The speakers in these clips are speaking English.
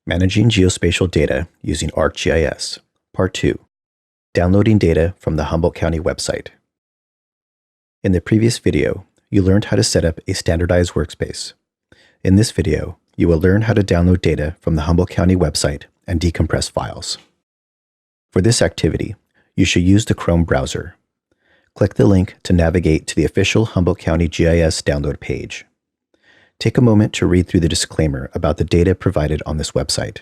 Managing Geospatial Data using ArcGIS, Part 2, Downloading Data from the Humboldt County website. In the previous video, you learned how to set up a standardized workspace. In this video, you will learn how to download data from the Humboldt County website and decompress files. For this activity, you should use the Chrome browser. Click the link to navigate to the official Humboldt County GIS download page. Take a moment to read through the disclaimer about the data provided on this website.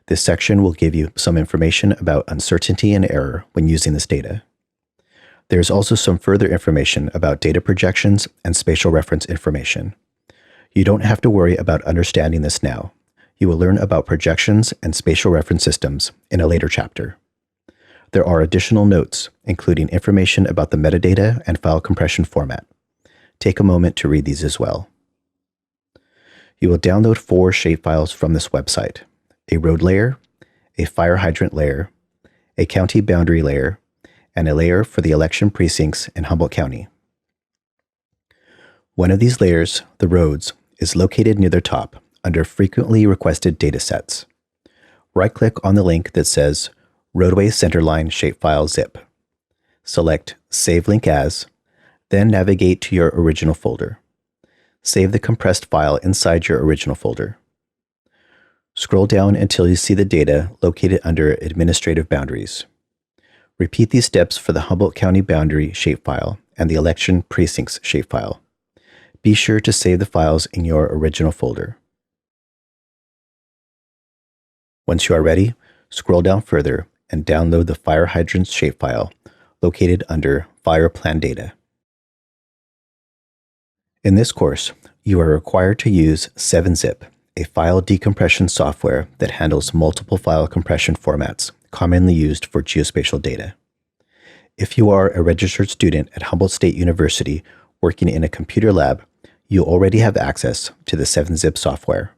This section will give you some information about uncertainty and error when using this data. There is also some further information about data projections and spatial reference information. You don't have to worry about understanding this now. You will learn about projections and spatial reference systems in a later chapter. There are additional notes, including information about the metadata and file compression format. Take a moment to read these as well. You will download 4 shapefiles from this website: a road layer, a fire hydrant layer, a county boundary layer, and a layer for the election precincts in Humboldt County. One of these layers, the roads, is located near the top under Frequently Requested Datasets. Right-click on the link that says Roadway Centerline Shapefile Zip. Select Save Link As, then navigate to your original folder. Save the compressed file inside your original folder. Scroll down until you see the data located under Administrative Boundaries. Repeat these steps for the Humboldt County Boundary shapefile and the Election Precincts shapefile. Be sure to save the files in your original folder. Once you are ready, scroll down further and download the Fire Hydrants shapefile located under Fire Plan Data. In this course, you are required to use 7-Zip, a file decompression software that handles multiple file compression formats commonly used for geospatial data. If you are a registered student at Humboldt State University working in a computer lab, you already have access to the 7-Zip software.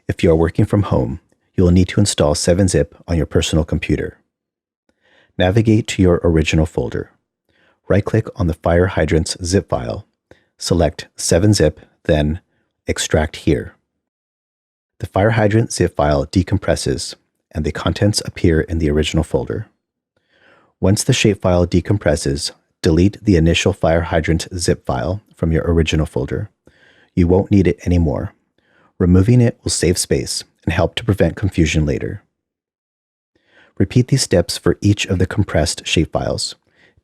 If you are working from home, you will need to install 7-Zip on your personal computer. Navigate to your original folder. Right-click on the Fire Hydrants zip file. Select 7-Zip, then Extract Here. The Fire Hydrant zip file decompresses, and the contents appear in the original folder. Once the shapefile decompresses, delete the initial Fire Hydrant zip file from your original folder. You won't need it anymore. Removing it will save space and help to prevent confusion later. Repeat these steps for each of the compressed shapefiles.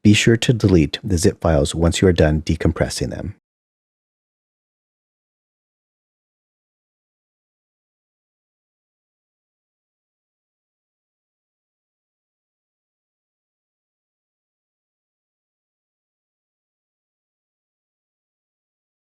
Be sure to delete the zip files once you are done decompressing them.